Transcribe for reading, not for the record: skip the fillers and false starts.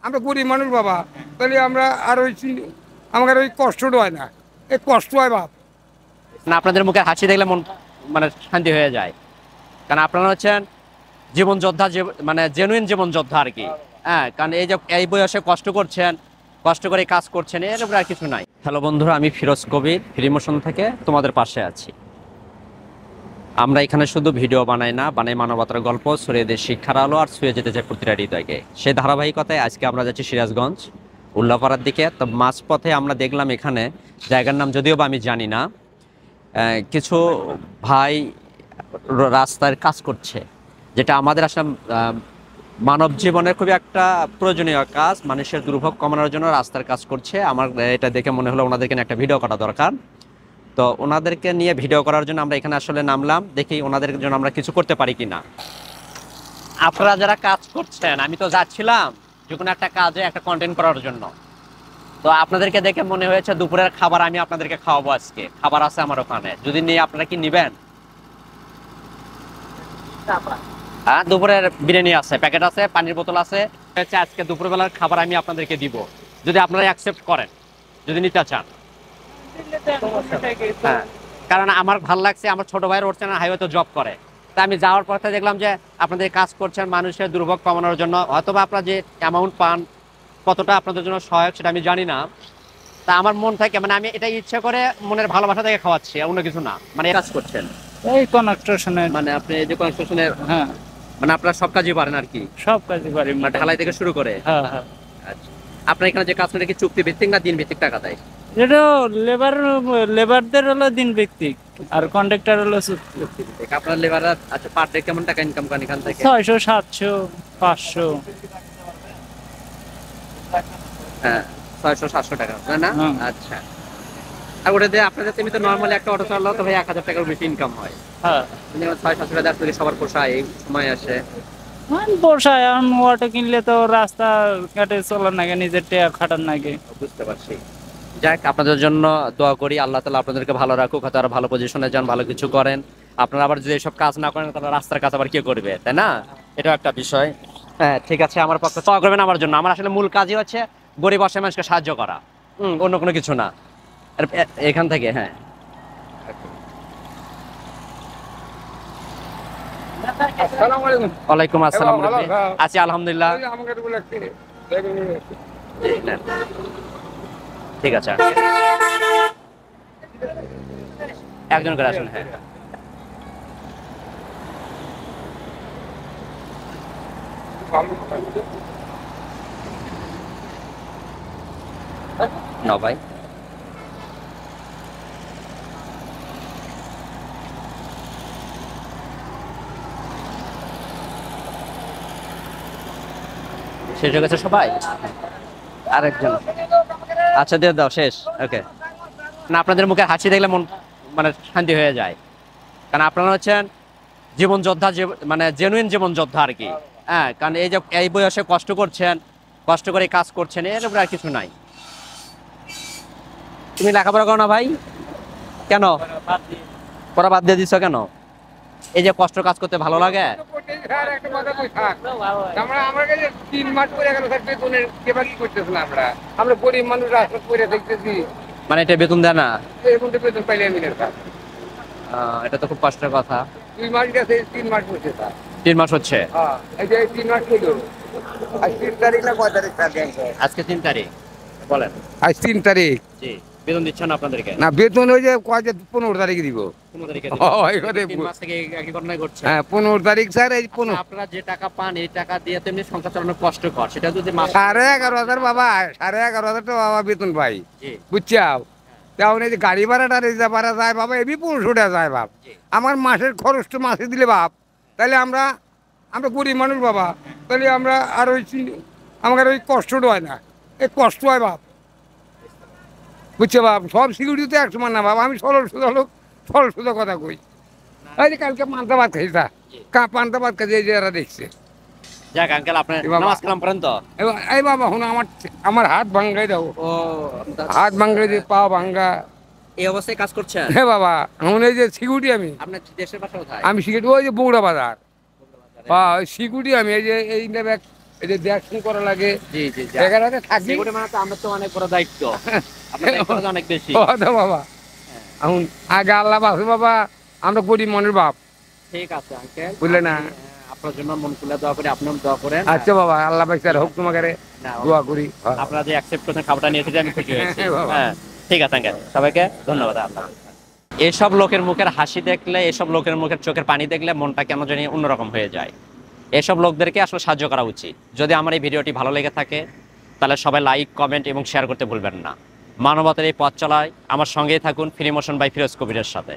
আমরা গরিব মানুষ বাবা, তাহলে আমরা আর ওই আমাদের ওই কষ্টটা হয় না, এই কষ্ট হয় বাপ। না, আপনাদের মুখে হাসি দেখলে মন মানে শান্তি হয়ে যায়, কারণ আপনারা হচ্ছেন জীবন যোদ্ধা, মানে জেনুইন জীবন যোদ্ধা আর কি। হ্যাঁ, কারণ এই যে এই বয়সে কষ্ট করছেন, কষ্ট করে কাজ করছেন, এর উপরে আর কিছু নাই। হ্যালো বন্ধুরা, আমি ফিরোজ কবির, ফ্রিমোশন থেকে তোমাদের পাশে আছি। আমরা এখানে শুধু ভিডিও বানাই না, বানাই মানবতার গল্প, ছড়িয়ে দিয়ে শিক্ষার আলো আর ছুঁয়ে যেতে চাই প্রতিটা হৃদয়কে। সেই ধারাবাহিকতায় আজকে আমরা যাচ্ছি সিরাজগঞ্জ উল্লাপাড়ার দিকে। তো মাঝপথে আমরা দেখলাম এখানে জায়গার নাম যদিও বা আমি জানি না, কিছু ভাই রাস্তার কাজ করছে, যেটা আমাদের আসলে মানব জীবনের খুবই একটা প্রয়োজনীয় কাজ। মানুষের দুর্ভোগ কমানোর জন্য রাস্তার কাজ করছে। আমার এটা দেখে মনে হলো ওনাদেরকে নিয়ে একটা ভিডিও করা দরকার। তো ওনাদেরকে নিয়ে ভিডিও করার জন্য আমরা এখানে আসলে নামলাম, দেখি ওনাদের জন্য আমরা কিছু করতে পারি কিনা। আপনারা যারা কাজ করছেন, আমি তো যাচ্ছিলাম যে কোনো একটা কাজে একটা কন্টেন্ট করার জন্য। তো আপনাদেরকে দেখে মনে হয়েছে দুপুরের খাবার আমি আপনাদেরকে খাওয়াবো। আজকে খাবার আছে আমার ওখানে, যদি নিয়ে আপনারা কি নিবেন? হ্যাঁ, দুপুরের বিরিয়ানি আছে, প্যাকেট আছে, পানির বোতল আছে। আজকে দুপুরবেলার খাবার আমি আপনাদেরকে দিব, যদি আপনারা অ্যাকসেপ্ট করেন, যদি নিতে চান। হ্যাঁ, কারণ আমার ভালো লাগছে, আমার ছোট ভাইয়ের ওর চ্যানেল হাইওয়েতে জব করে। তা আমি যাওয়ার পথে দেখলাম যে আপনাদের কাজ করছেন মানুষের দুর্ভোগ কমানোর জন্য। হয়তোবা আপনারা যে অ্যামাউন্ট পান, কতটা আপনাদের জন্য সহায়ক সেটা আমি জানি না। তা আমার মন থেকে, মানে আমি এটা ইচ্ছে করে মনের ভালোবাসা থেকে খাওয়াচ্ছি, অন্য কিছু না। মানে কাজ করছেন এই কনস্ট্রাকশনের। মানে আপনি এই যে কনস্ট্রাকশনের, হ্যাঁ, মানে আপনারা সব কাজই পারেন আর কি, সব কাজই পারি। মানে ঢালাই থেকে শুরু করে। হ্যাঁ হ্যাঁ, আচ্ছা, আপনার এখানে যে কাজ করে কি চুক্তি ভিত্তিক না দিন ভিত্তিক টাকা দেয়? এটা লেবারদের হলো দিন ভিত্তিক, আর কন্ট্রাক্টর হলো চুক্তি। চুক্তি ভিত্তিক। আপনার লেবাররা আচ্ছা পার ডে কেমন টাকা ইনকাম করেন এখান থেকে? 600, 700, 500। হ্যাঁ, 600-700 টাকা, তাই না? হ্যাঁ। আচ্ছা, আর ওটা দিয়ে আপনাদের তুমি তো নর্মালি একটা অটো চালাও তো ভাই 1000 টাকার বেশি ইনকাম হয়। হ্যাঁ, 600-700 টাকা আসলে সবার পোষায় এই সময় আসে? বর্ষায় এখন অটো কিনলে তো রাস্তা ঘাটে চলার নাকি, নিজের টেয়া খাটার নাকি। বুঝতে পারছি। যাক, আপনাদের জন্য দোয়া করি, আল্লাহ তাআলা আপনাদেরকে ভালো রাখুক, হয়তো আরো ভালো পজিশনে যান, ভালো কিছু করেন। আপনারা আবার যদি এসব কাজ না করেন তাহলে রাস্তার কাজ আবার কে করবে, তাই না? এটাও একটা বিষয়। হ্যাঁ, ঠিক আছে, আমার পক্ষে দোয়া করবেন আমার জন্য। আমার আসলে মূল কাজই হচ্ছে গরিব অসহায় মানুষকে সাহায্য করা, অন্য কোনো কিছু না। আর এখান থেকে হ্যাঁ, আসসালামু আলাইকুম। ওয়ালাইকুম আসসালাম। ভালো আছো? আছি আলহামদুলিল্লাহ। ওই যে আমাকে বলে একটু দেখুন। জি, নেন। ঠিক আছে, একজন করে আসুন। হ্যাঁ, না ভাই, শেষ হয়ে গেছে সবাই? আরেকজন, আচ্ছা দিয়ে দাও, শেষ। ওকে। না, আপনাদের মুখে হাসি দেখলে মন মানে শান্তি হয়ে যায়, কারণ আপনারা হচ্ছেন জীবন যোদ্ধা, মানে জেনুইন জীবন যোদ্ধা আর কি। হ্যাঁ, কারণ এই যে এই বয়সে কষ্ট করছেন, কষ্ট করে কাজ করছেন, এর উপরে আর কিছু নাই। তুমি লেখাপড়া করো না ভাই? কেন পড়া বাদ দিয়ে দিছো কেন? এই যে কষ্ট কাজ করতে ভালো লাগে? আমরা কাছে 3 মাস পরে গেল স্যার, বেতনের কেবাকি করতেছি না আমরা। আমরা গরিব মানুষ রাস্তা করে দেখতেছি, মানে এটা বেতন দেয় না? এরকম বেতন পাইলে আমি না স্যার। এটা তো খুব কষ্টের কথা। 2 মাস গেছে, 3 মাস হচ্ছে স্যার। 3 মাস হচ্ছে? হ্যাঁ, এই যে 3 মাস হইল। আজ 3 তারিখ না কয় তারিখ স্যার? আজকে 3 তারিখ। বলেন। আজ 3 তারিখ। জি, বেতন দিচ্ছেন না আপনাদেরকে? না, বেতন ওই যে কয় যে 15 তারিখে দিব। 15 তারিখে ও, এই কথা। 3 মাস থেকে একই ঘটনাই ঘটছে। হ্যাঁ, 15 তারিখ স্যার। এই 15 আপনারা যে টাকা পান এই টাকা দিয়ে তো এমনি সংসার চালানো কষ্টকর, সেটা যদি মাস 11,500 বাবা, 11,500 টাকা বাবা বেতন পাই। জি বুঝছাও? তেমন এই যে গাড়ি ভাড়াটা রিজার্ভ ভাড়া যায় বাবা, এবি 1500 টাকা যায় বাপ। জি। আমার মাসের খরচ তো মাসে দিলে বাপ, তাহলে আমরা আমরা গরিব মানুষ বাবা, তাহলে আমরা আর ওই আমাদের ওই কষ্টটা হয় না, এই কষ্ট হয় বাপ। বুঝছে বাপ, সব সিকিউরিটি তো 1 সমান না বাবা। আমি সরল সোজা লোক, সরল সোজা কথা কই। এই যে কালকে পান্তা ভাত খাইছি তা, পান্তা ভাত খাইছে, এই যে এরা দেখছে। যাক আঙ্কেল, আপনি এ বাবা। নামাজ কালাম পড়েন তো? এই বাবা শুনো, আমার হাত ভাঙ্গাই দাও। ও, হাত ভাঙ্গাই দিয়ে পা ভাঙ্গা। এই অবস্থায় কাজ করছেন? হ্যাঁ বাবা, এখন এই যে সিকিউরিটি আমি। আপনার দেশের বাসা কোথায়? আমি সিকিউরিটি ওই যে বগুড়া বাজার। ওই সিকিউরিটি আমি, এই যে এই ব্যাগ এই যে দেখশন করা লাগে জি জি জি এখানে থাকি সিকিউরিটি মানে তো আমরা তো অনেক বড় দায়িত্ব আপনার দায়িত্ব তো অনেক বেশি ও তো বাবা এখন আগে আল্লাহ বাসু বাবা আমরা গরিব মনের বাপ ঠিক আছে আঙ্কেল বুঝলে না? আপনার জন্য মন খুলে দোয়া করি আপনিও দোয়া করেন আচ্ছা বাবা আল্লাহ বাইসার হোক তোমাকে না, দোয়া করি আপনারা যে অ্যাকসেপ্ট করছেন খাবারটা নিয়েছি আমি খুশি হয়েছি হ্যাঁ, বাবা। হ্যাঁ ঠিক আছে আঙ্কেল সবাইকে ধন্যবাদ আপনার এসব লোকের মুখের হাসি দেখলে এসব লোকের মুখের চোখের পানি দেখলে মনটা কেন জানি অন্যরকম হয়ে যায় এসব লোকদেরকে আসলে সাহায্য করা উচিত যদি আমার এই ভিডিওটি ভালো লেগে থাকে তাহলে সবাই লাইক কমেন্ট এবং শেয়ার করতে ভুলবেন না মানবতার এই পথ চলায় আমার সঙ্গেই থাকুন ফ্রি মোশন বাই ফিরোজ কবিরের সাথে